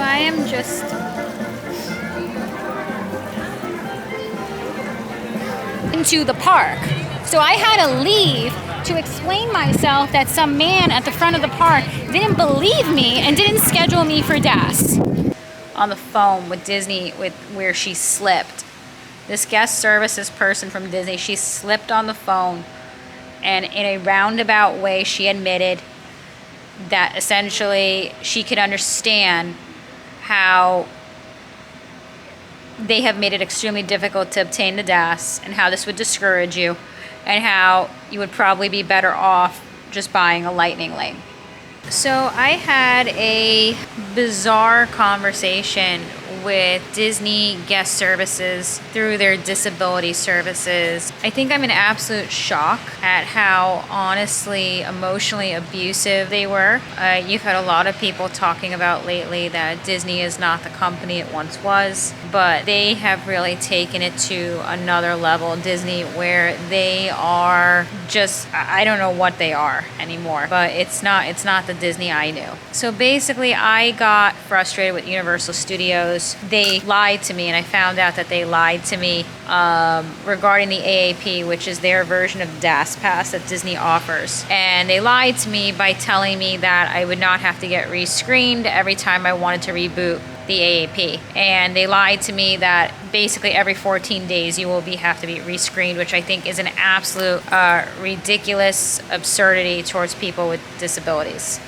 I am just into the park. So I had to leave to explain myself that some man at the front of the park didn't believe me and didn't schedule me for DAS. On the phone with Disney with where she slipped. This guest services person from Disney, she slipped on the phone, and in a roundabout way she admitted that essentially she could understand how they have made it extremely difficult to obtain the DAS and how this would discourage you and how you would probably be better off just buying a lightning lane. So I had a bizarre conversation with Disney guest services through their disability services. I think I'm in absolute shock at how honestly emotionally abusive they were. You've had a lot of people talking about lately that Disney is not the company it once was, but they have really taken it to another level, Disney, where they are just, I don't know what they are anymore, but it's not the Disney I knew. So basically I got frustrated with Universal Studios. They lied to me, and I found out that they lied to me regarding the AAP, which is their version of daspass that Disney offers. And they lied to me by telling me that I would not have to get rescreened every time I wanted to reboot the AAP. And they lied to me that basically every 14 days you will have to be rescreened, which I think is an absolute ridiculous absurdity towards people with disabilities.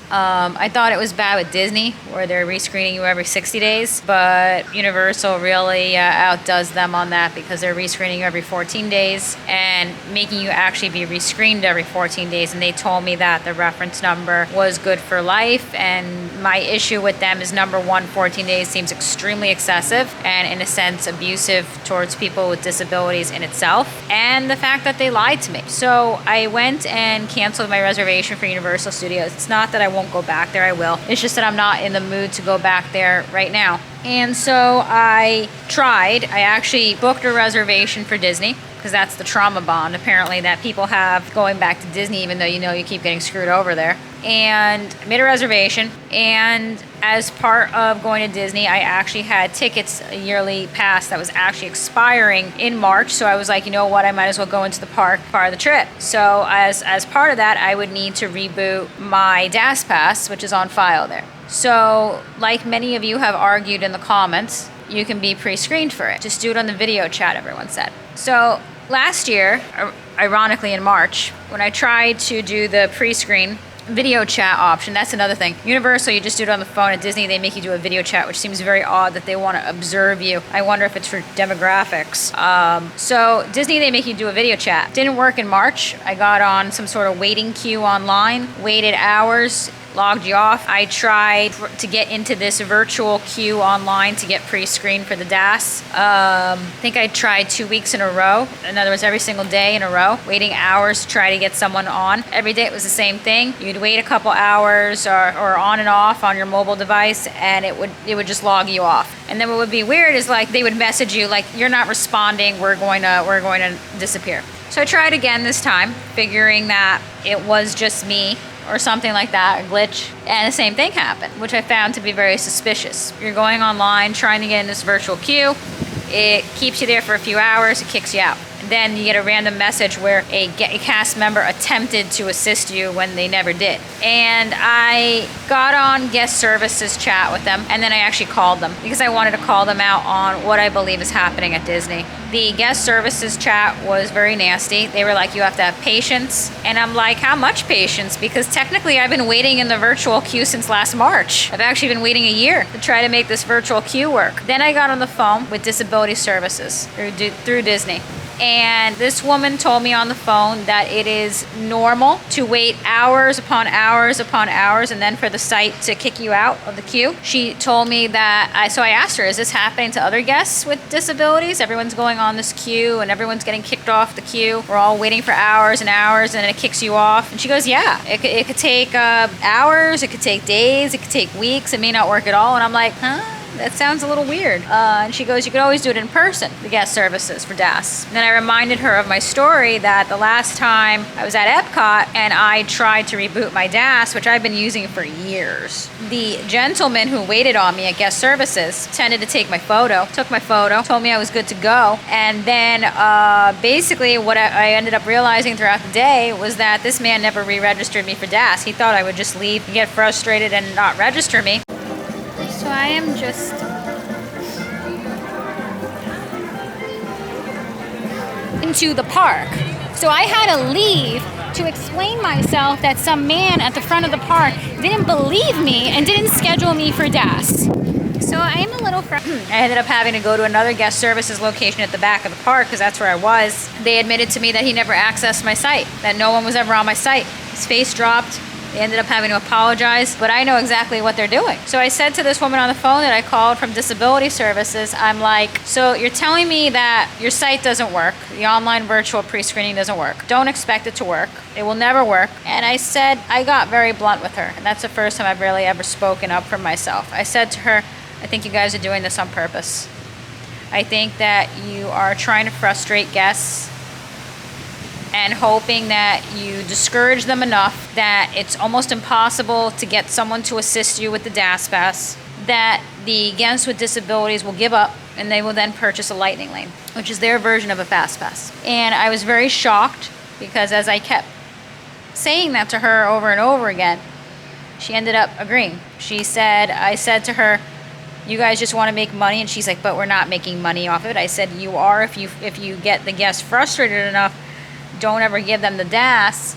I thought it was bad with Disney, where they're rescreening you every 60 days, but Universal really outdoes them on that because they're rescreening you every 14 days and making you actually be rescreened every 14 days. And they told me that the reference number was good for life, and my issue with them is, number one, 14 days seems extremely excessive and in a sense abusive towards people with disabilities in itself, and the fact that they lied to me. So I went and canceled my reservation for Universal Studios. It's not that I won't go back there, I will. It's just that I'm not in the mood to go back there right now. And so I tried. I actually booked a reservation for Disney because that's the trauma bond apparently that people have going back to Disney, even though you keep getting screwed over there. And I made a reservation, and as part of going to Disney, I actually had tickets, a yearly pass that was actually expiring in March. So I was like, you know what, I might as well go into the park part of the trip. So as part of that, I would need to reboot my daspass, which is on file there. So like many of you have argued in the comments, you can be pre-screened for it. Just do it on the video chat, everyone said. So last year, ironically in March, when I tried to do the pre-screen video chat option, that's another thing. Universal, you just do it on the phone. At Disney, they make you do a video chat, which seems very odd that they want to observe you. I wonder if it's for demographics. So Disney, they make you do a video chat. Didn't work in March. I got on some sort of waiting queue online, waited hours, logged you off. I tried to get into this virtual queue online to get pre-screened for the DAS. I think I tried 2 weeks in a row. In other words, every single day in a row, waiting hours to try to get someone on. Every day it was the same thing. You'd wait a couple hours or on and off on your mobile device, and it would just log you off. And then what would be weird is like they would message you like, you're not responding, we're going to disappear. So I tried again this time, figuring that it was just me or something like that, a glitch, and the same thing happened, which I found to be very suspicious. You're going online, trying to get in this virtual queue, it keeps you there for a few hours, it kicks you out. Then you get a random message where a cast member attempted to assist you when they never did. And I got on guest services chat with them, and then I actually called them because I wanted to call them out on what I believe is happening at Disney. The guest services chat was very nasty. They were like, you have to have patience. And I'm like, how much patience? Because technically I've been waiting in the virtual queue since last March. I've actually been waiting a year to try to make this virtual queue work. Then I got on the phone with disability services through Disney. And this woman told me on the phone that it is normal to wait hours upon hours upon hours and then for the site to kick you out of the queue. She told me that, so I asked her, is this happening to other guests with disabilities? Everyone's going on this queue and everyone's getting kicked off the queue. We're all waiting for hours and hours and then it kicks you off. And she goes, yeah, it could take hours, it could take days, it could take weeks, it may not work at all. And I'm like, huh? that sounds a little weird. And she goes, you could always do it in person, the guest services for DAS. And then I reminded her of my story that the last time I was at Epcot and I tried to reboot my DAS, which I've been using for years. The gentleman who waited on me at guest services tended to take my photo, took my photo, told me I was good to go. And then basically what I ended up realizing throughout the day was that this man never re-registered me for DAS. He thought I would just leave and get frustrated and not register me. So I am just into the park. So I had to leave to explain myself that some man at the front of the park didn't believe me and didn't schedule me for DAS. So I am a little frustrated. I ended up having to go to another guest services location at the back of the park because that's where I was. They admitted to me that he never accessed my site, that no one was ever on my site. His face dropped. They ended up having to apologize, but I know exactly what they're doing. So I said to this woman on the phone that I called from disability services, I'm like, so you're telling me that your site doesn't work, the online virtual pre-screening doesn't work. Don't expect it to work. It will never work. And I said, I got very blunt with her. And that's the first time I've really ever spoken up for myself. I said to her, I think you guys are doing this on purpose. I think that you are trying to frustrate guests and hoping that you discourage them enough that it's almost impossible to get someone to assist you with the daspass, that the guests with disabilities will give up and they will then purchase a lightning lane, which is their version of a fast pass. And I was very shocked because as I kept saying that to her over and over again, she ended up agreeing. She said, I said to her, you guys just want to make money? And she's like, but we're not making money off of it. I said, you are if you get the guests frustrated enough. Don't ever give them the DAS,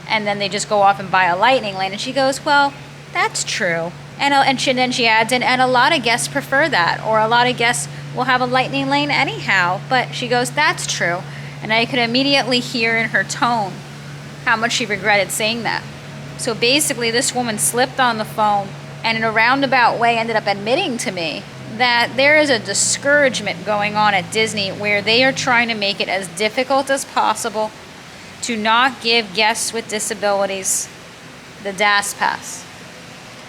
and then they just go off and buy a lightning lane. And she goes, well, that's true. And then she adds in, and a lot of guests prefer that, or a lot of guests will have a lightning lane anyhow. But she goes, that's true. And I could immediately hear in her tone how much she regretted saying that. So basically, this woman slipped on the phone and in a roundabout way ended up admitting to me that there is a discouragement going on at Disney where they are trying to make it as difficult as possible to not give guests with disabilities the DAS pass.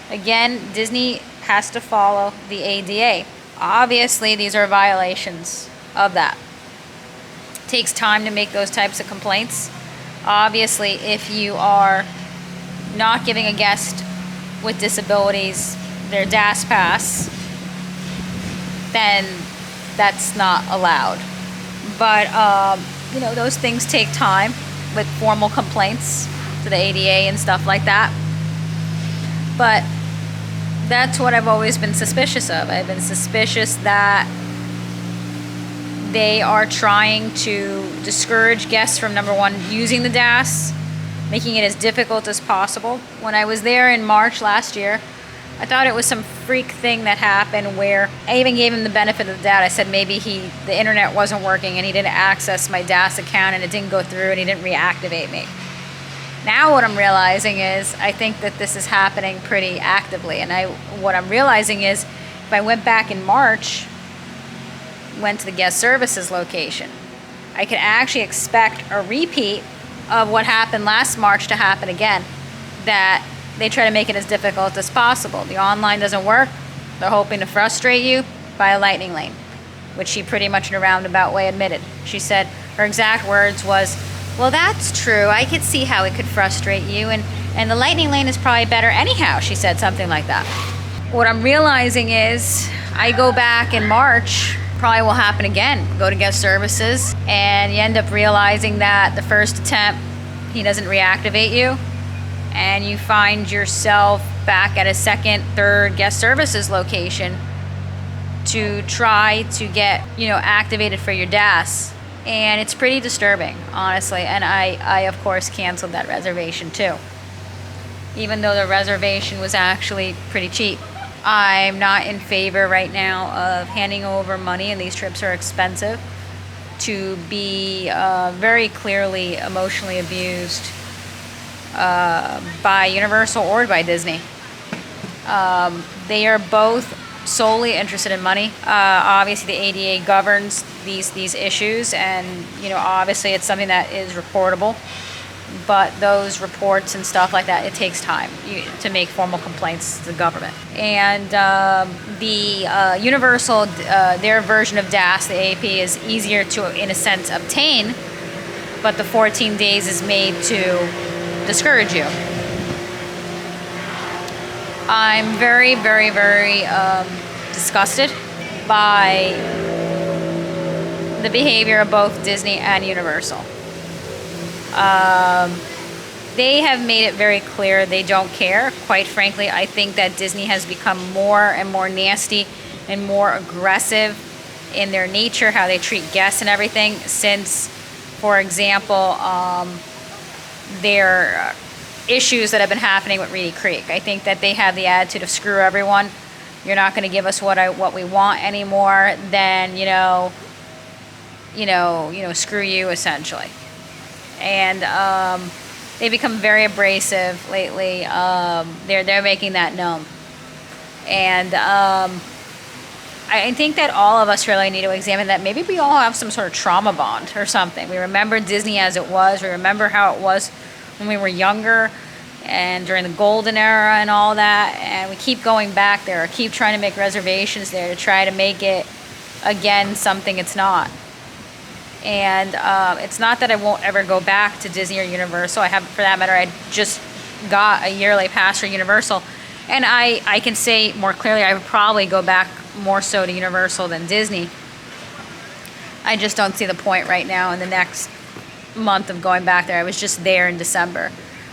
Again, Disney has to follow the ADA. Obviously, these are violations of that. It takes time to make those types of complaints. Obviously, if you are not giving a guest with disabilities their DAS pass, then that's not allowed. But, those things take time with formal complaints to the ADA and stuff like that. But that's what I've always been suspicious of. I've been suspicious that they are trying to discourage guests from, number one, using the DAS, making it as difficult as possible. When I was there in March last year, I thought it was some freak thing that happened where I even gave him the benefit of the doubt. I said maybe the internet wasn't working and he didn't access my DAS account and it didn't go through and he didn't reactivate me. Now what I'm realizing is I think that this is happening pretty actively. And what I'm realizing is if I went back in March, went to the guest services location, I could actually expect a repeat of what happened last March to happen again. That they try to make it as difficult as possible. The online doesn't work. They're hoping to frustrate you by a lightning lane, which she pretty much in a roundabout way admitted. She said, her exact words was, well, that's true. I could see how it could frustrate you, and the lightning lane is probably better anyhow. She said something like that. What I'm realizing is I go back in March, probably will happen again. Go to guest services, and you end up realizing that the first attempt, he doesn't reactivate you. And you find yourself back at a second, third guest services location to try to get, activated for your DAS. And it's pretty disturbing, honestly. And I of course, canceled that reservation too. Even though the reservation was actually pretty cheap. I'm not in favor right now of handing over money, and these trips are expensive, to be very clearly emotionally abused by Universal or by Disney. They are both solely interested in money. Obviously, the ADA governs these issues, and obviously, it's something that is reportable. but those reports and stuff like that, it takes time to make formal complaints to the government. And the Universal, their version of DAS, the AAP, is easier to, in a sense, obtain, but the 14 days is made to discourage you. I'm very, very, very disgusted by the behavior of both Disney and Universal. They have made it very clear they don't care. Quite frankly, I think that Disney has become more and more nasty and more aggressive in their nature, how they treat guests and everything, since, for example, their issues that have been happening with Reedy Creek. I think that they have the attitude of screw everyone. You're not going to give us what we want anymore. Then screw you, essentially. And they become very abrasive lately. They're making that known. And I think that all of us really need to examine that. Maybe we all have some sort of trauma bond or something. We remember Disney as it was. We remember how it was when we were younger and during the golden era and all that. And we keep going back there, or keep trying to make reservations there to try to make it, again, something it's not. And it's not that I won't ever go back to Disney or Universal. I haven't, for that matter. I just got a yearly pass for Universal. And I can say more clearly, I would probably go back more so to Universal than Disney. I just don't see the point right now in the next month of going back there. I was just there in December.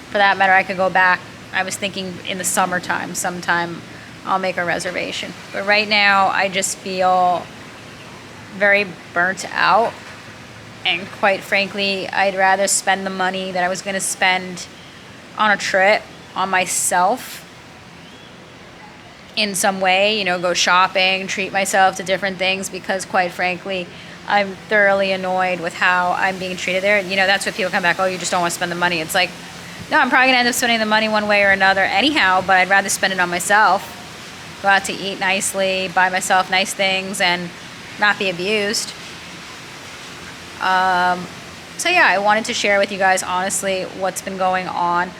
For that matter, I could go back. I was thinking in the summertime, sometime I'll make a reservation. But right now, I just feel very burnt out. And quite frankly, I'd rather spend the money that I was going to spend on a trip on myself in some way, go shopping, treat myself to different things, because quite frankly, I'm thoroughly annoyed with how I'm being treated there. That's what people come back, oh, you just don't want to spend the money. It's like, no, I'm probably going to end up spending the money one way or another anyhow, but I'd rather spend it on myself, go out to eat nicely, buy myself nice things, and not be abused. So yeah, I wanted to share with you guys honestly what's been going on.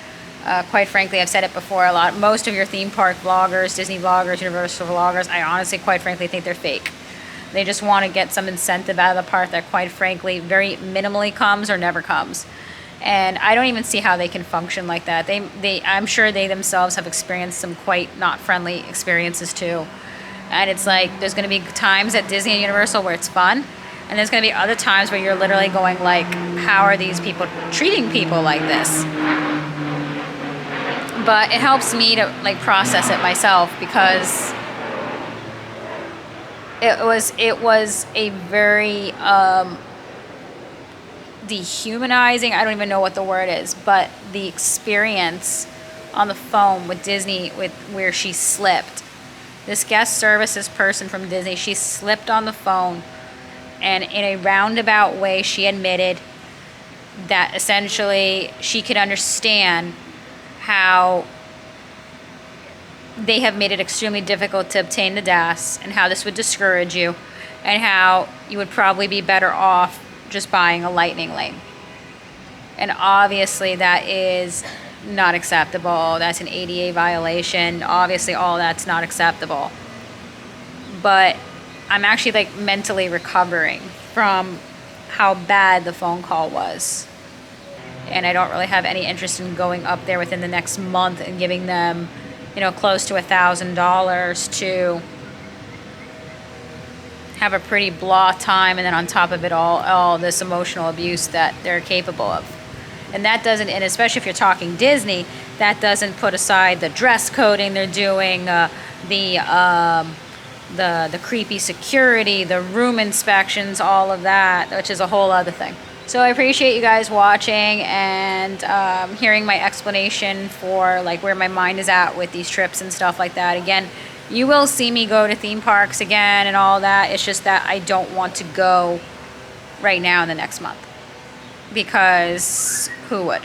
Quite frankly, I've said it before a lot. Most of your theme park vloggers, Disney vloggers, Universal vloggers, I honestly, quite frankly, think they're fake. They just want to get some incentive out of the park that, quite frankly, very minimally comes or never comes. And I don't even see how they can function like that. I'm sure they themselves have experienced some quite not friendly experiences too. And it's like, there's going to be times at Disney and Universal where it's fun. And there's going to be other times where you're literally going like, how are these people treating people like this? But it helps me to like process it myself, because it was a very dehumanizing, I don't even know what the word is, but the experience on the phone with Disney, with where she slipped. This guest services person from Disney, she slipped on the phone, and in a roundabout way she admitted that essentially she could understand how they have made it extremely difficult to obtain the DAS, and how this would discourage you, and how you would probably be better off just buying a lightning lane. And obviously that is not acceptable. That's an ADA violation. Obviously all that's not acceptable. But I'm actually like mentally recovering from how bad the phone call was. And I don't really have any interest in going up there within the next month and giving them, close to $1,000 to have a pretty blah time, and then on top of it all this emotional abuse that they're capable of. And that doesn't, and especially if you're talking Disney, that doesn't put aside the dress coding they're doing, the creepy security, the room inspections, all of that, which is a whole other thing. So I appreciate you guys watching and hearing my explanation for like where my mind is at with these trips and stuff like that. Again, you will see me go to theme parks again and all that. It's just that I don't want to go right now in the next month, because who would?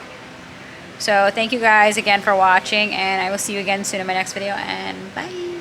So thank you guys again for watching, and I will see you again soon in my next video, and bye.